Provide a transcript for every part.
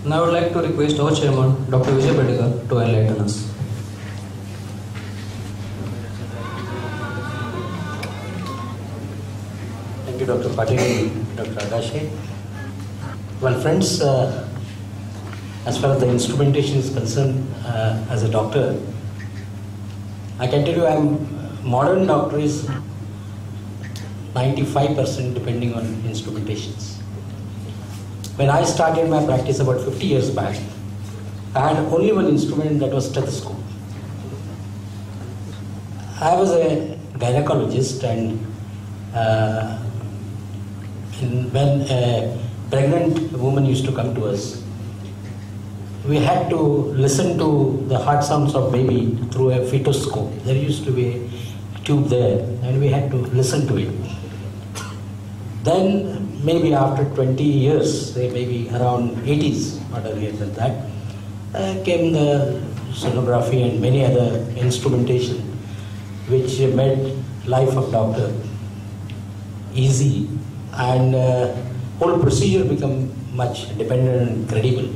Now I would like to request our chairman, Dr. Vijay Bedekar, to enlighten us. Thank you, Dr. Patil and Dr. Agashi. Well, friends, as far as the instrumentation is concerned, as a doctor, I can tell you modern doctor is 95% depending on instrumentations. When I started my practice about 50 years back, I had only one instrument, that was stethoscope. I was a gynecologist, and when a pregnant woman used to come to us, we had to listen to the heart sounds of baby through a fetoscope. There used to be a tube there, and we had to listen to it. Then maybe after 20 years, say maybe around 80s, not earlier than that, came the sonography and many other instrumentation which made life of doctor easy, and whole procedure become much dependent and credible.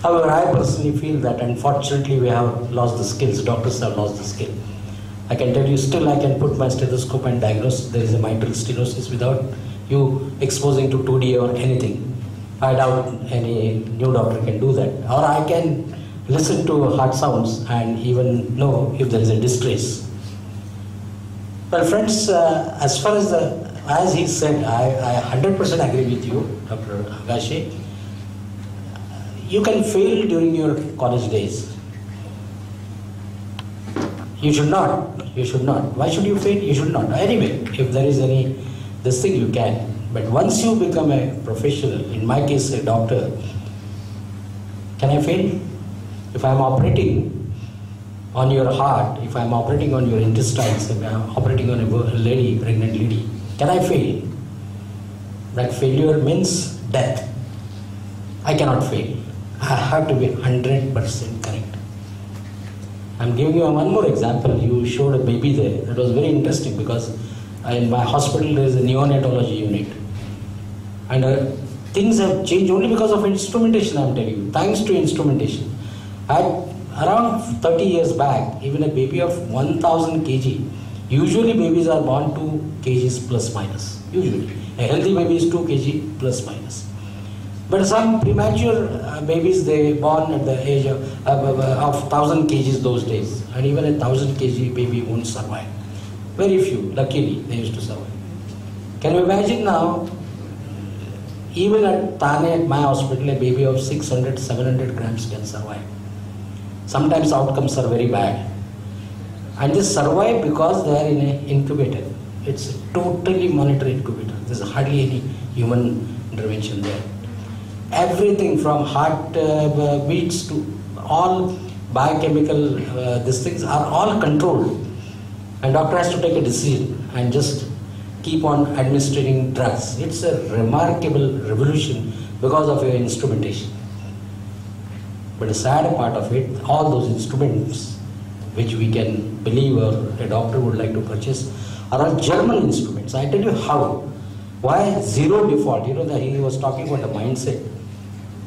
However, I personally feel that unfortunately we have lost the skills, doctors have lost the skill. I can tell you, still I can put my stethoscope and diagnose there is a mitral stenosis without you exposing to 2D or anything. I doubt any new doctor can do that. Or I can listen to heart sounds and even know if there is a distress. Well, friends, as far as he said, I 100% agree with you, Dr. Agashi. You can fail during your college days. You should not. You should not. Why should you fail? You should not. Anyway, if there is this thing you can. But once you become a professional, in my case a doctor, can I fail? If I am operating on your heart, if I am operating on your intestines, if I am operating on a lady, pregnant lady, can I fail? That failure means death. I cannot fail. I have to be 100% correct. I'm giving you one more example. You showed a baby there. That was very interesting because in my hospital there is a neonatology unit. And things have changed only because of instrumentation, I'm telling you. Thanks to instrumentation. Around 30 years back, even a baby of 1000 kg, usually babies are born 2 kgs plus minus. Usually. A healthy baby is 2 kg plus minus. But some premature babies, they born at the age of 1000 kgs those days. And even a 1000 kg baby won't survive. Very few, luckily, they used to survive. Can you imagine now, even at Thane, at my hospital, a baby of 600, 700 grams can survive. Sometimes outcomes are very bad. And they survive because they are in an incubator. It's a totally monitored incubator. There's hardly any human intervention there. Everything from heart beats to all biochemical these things are all controlled. And doctor has to take a decision and just keep on administering drugs. It's a remarkable revolution because of your instrumentation. But the sad part of it, all those instruments which we can believe or a doctor would like to purchase are all German instruments. I tell you how. Why zero default? You know that he was talking about a mindset.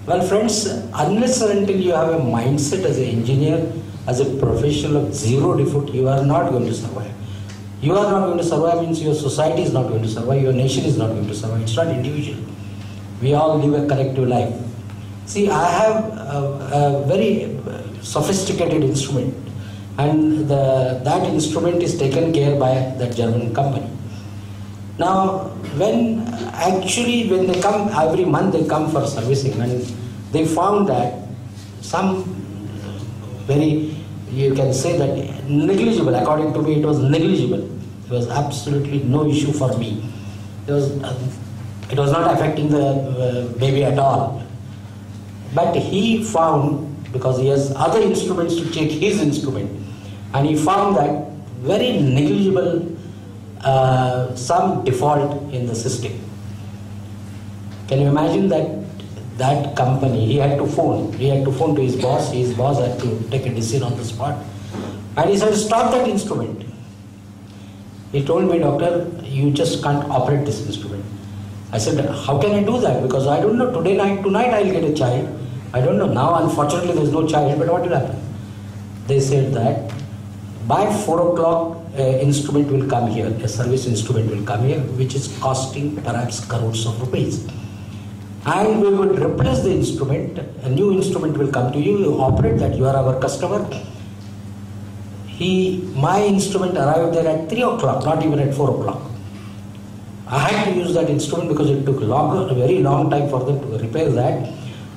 Well, friends, unless or until you have a mindset as an engineer, as a professional of zero default, you are not going to survive. You are not going to survive means your society is not going to survive, your nation is not going to survive. It's not individual. We all live a collective life. See, I have a very sophisticated instrument, and that instrument is taken care by that German company. Now, when they come every month, they come for servicing, and they found that some very, you can say that negligible, according to me it was negligible. It was absolutely no issue for me. It was not affecting the baby at all. But he found, because he has other instruments to check his instrument, and he found that very negligible some default in the system. Can you imagine that company, he had to phone to his boss had to take a decision on the spot, and he said, stop that instrument. He told me, doctor, you just can't operate this instrument. I said, how can I do that? Because I don't know, tonight I'll get a child. I don't know. Now, unfortunately, there's no child, but what will happen? They said that by 4 o'clock, instrument will come here, a service instrument will come here, which is costing perhaps crores of rupees. And we will replace the instrument, a new instrument will come to you, you operate that, you are our customer. My instrument arrived there at 3 o'clock, not even at 4 o'clock. I had to use that instrument because it took a very long time for them to repair that.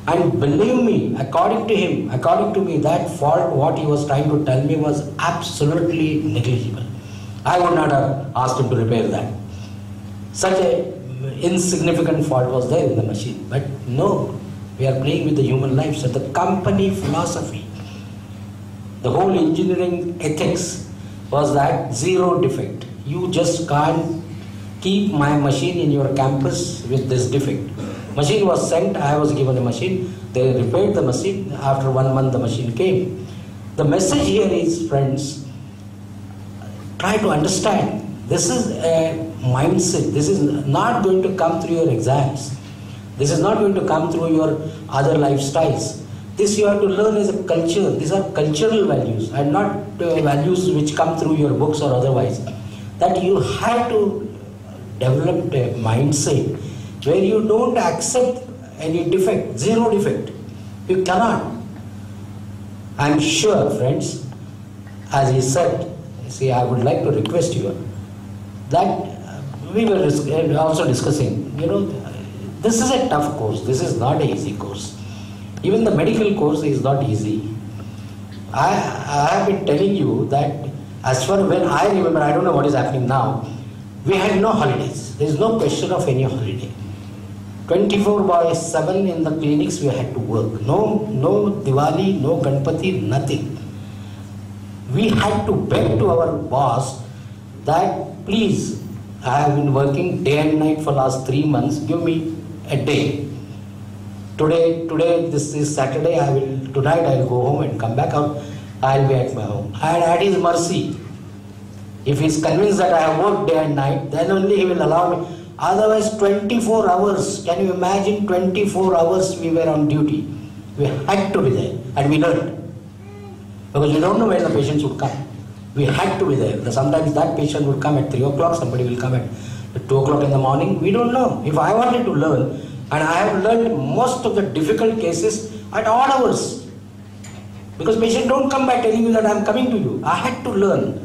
And believe me, according to me, that fault, what he was trying to tell me was absolutely negligible. I would not have asked him to repair that. Such a insignificant fault was there in the machine. But no, we are playing with the human life. So the company philosophy, the whole engineering ethics was that zero defect. You just can't keep my machine in your campus with this defect. Machine was sent, I was given a machine, they repaired the machine, after 1 month the machine came. The message here is, friends, try to understand, this is a mindset, this is not going to come through your exams, this is not going to come through your other lifestyles. This you have to learn as a culture, these are cultural values and not values which come through your books or otherwise. That you have to develop a mindset where you don't accept any defect, zero defect. You cannot. I am sure, friends, as he said, see, I would like to request you that we were also discussing, this is a tough course, this is not an easy course. Even the medical course is not easy. I have been telling you that as far when I remember, I don't know what is happening now, we had no holidays. There is no question of any holiday. 24/7 in the clinics we had to work. No Diwali, no Ganpati, nothing. We had to beg to our boss that please, I have been working day and night for last 3 months, give me a day. Today this is Saturday, tonight I will go home and come back out, I will be at my home. And at his mercy, if he is convinced that I have worked day and night, then only he will allow me. Otherwise 24 hours, can you imagine 24 hours we were on duty. We had to be there and we learned. Because we don't know when the patients would come. We had to be there. Sometimes that patient would come at 3 o'clock, somebody will come at 2 o'clock in the morning. We don't know. If I wanted to learn, and I have learned most of the difficult cases at odd hours. Because patients don't come by telling you that I am coming to you. I had to learn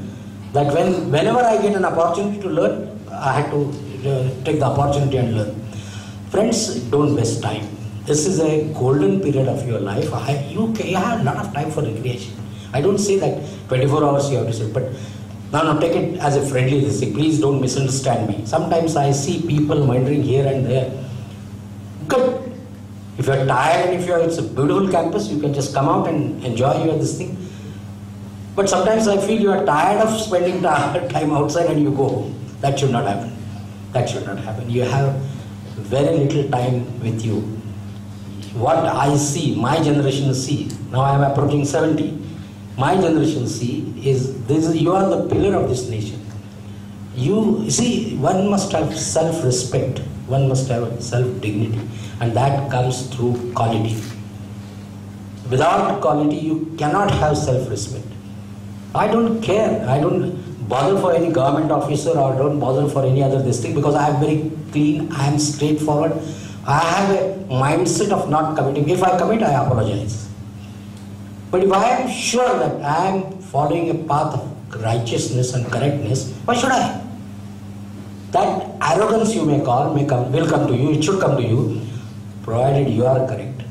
that whenever I get an opportunity to learn, I had to take the opportunity and learn. Friends, don't waste time. This is a golden period of your life. You have a lot of time for recreation. I don't say that 24 hours you have to sit, but now take it as a friendly thing. Please don't misunderstand me. Sometimes I see people wandering here and there. Good. If you are tired and it's a beautiful campus, you can just come out and enjoy this thing. But sometimes I feel you are tired of spending time outside and you go home. That should not happen. That should not happen. You have very little time with you. What I see, my generation see, now I am approaching 70. My generation see is this: you are the pillar of this nation. You see, one must have self-respect, one must have self-dignity, and that comes through quality. Without quality, you cannot have self-respect. I don't care. I don't bother for any government officer or don't bother for any other this thing, because I am very clean, I am straightforward. I have a mindset of not committing. If I commit, I apologize. But if I am sure that I am following a path of righteousness and correctness, why should I? That arrogance you may call will come to you, it should come to you, provided you are correct.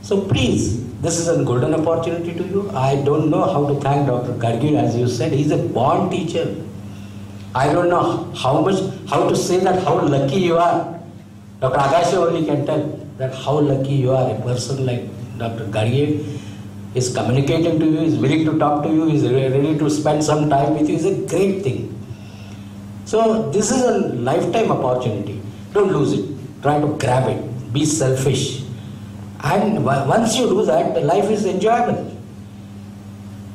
So please, this is a golden opportunity to you. I don't know how to thank Dr. Gargi, as you said, he is a born teacher. I don't know how to say that how lucky you are. Dr. Agasha only can tell that how lucky you are. A person like Dr. Gargi is communicating to you, is willing to talk to you, is ready to spend some time with you, is a great thing. So this is a lifetime opportunity. Don't lose it. Try to grab it. Be selfish. And once you do that, life is enjoyable.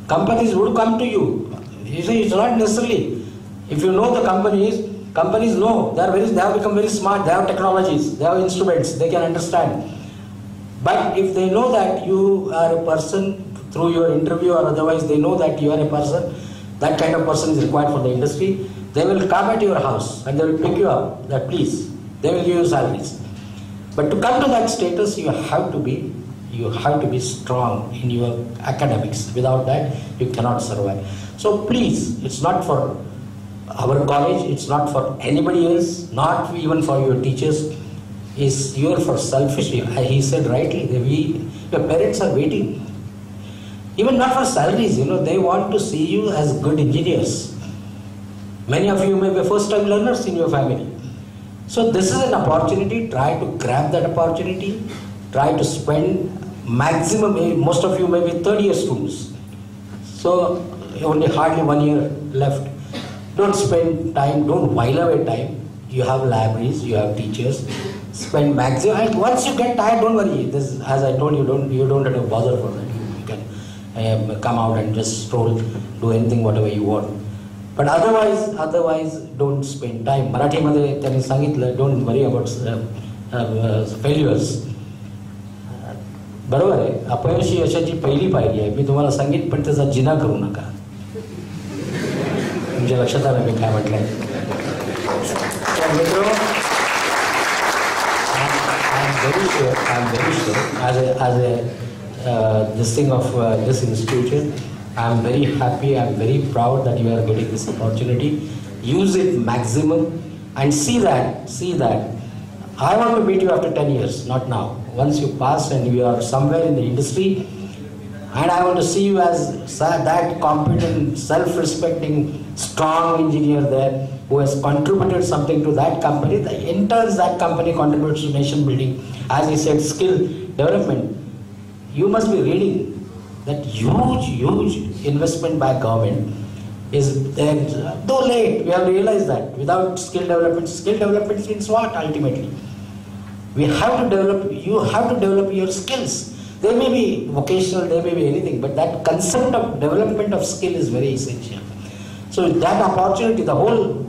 Companies would come to you. You see, it's not necessarily. If you know the companies, Companies know, they have become very smart, they have technologies, they have instruments, they can understand. But if they know that you are a person through your interview or otherwise, they know that you are a person, that kind of person is required for the industry, they will come at your house and they will pick you up, that please, they will give you salaries. But to come to that status, you have to be strong in your academics. Without that, you cannot survive. So please, it's not for our college, it's not for anybody else, not even for your teachers. Is you are for selfish. He said rightly, your parents are waiting. Even not for salaries, they want to see you as good engineers. Many of you may be first-time learners in your family. So this is an opportunity. Try to grab that opportunity. Try to spend maximum. Most of you may be third-year students. So only hardly 1 year left. Don't spend time. Don't while away time. You have libraries. You have teachers. Spend maximum. And once you get tired, don't worry. This, as I told you, you don't have to bother for that. You can come out and just stroll, do anything, whatever you want. But otherwise, don't spend time. Marathi मध्ये त्यांनी सांगितलं, don't worry about failures. बरोबर आहे. अपयश ही यशाची पहिली पायरी आहे. मी तुम्हाला सांगितलं, पण त्याचा जिना करू नका. तुमच्या लक्षात आलं मी काय म्हटलंय. मित्र, I'm very sure, as this thing of this institution, I'm very happy, I'm very proud that you are getting this opportunity. Use it maximum and see that. I want to meet you after 10 years, not now. Once you pass and you are somewhere in the industry, and I want to see you as that competent, self-respecting, strong engineer there who has contributed something to that company. The interns that company contributes to nation building. As he said, skill development. You must be reading that huge investment by government is there. Though late, we have realized that without skill development means what ultimately? We have to develop, you have to develop your skills. They may be vocational, they may be anything, but that concept of development of skill is very essential. So that opportunity, the whole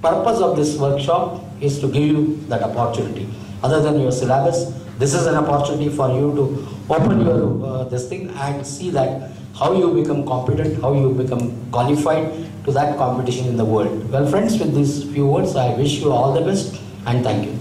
purpose of this workshop is to give you that opportunity. Other than your syllabus, this is an opportunity for you to open your this thing and see that how you become competent, how you become qualified to that competition in the world. Well friends, with these few words, I wish you all the best and thank you.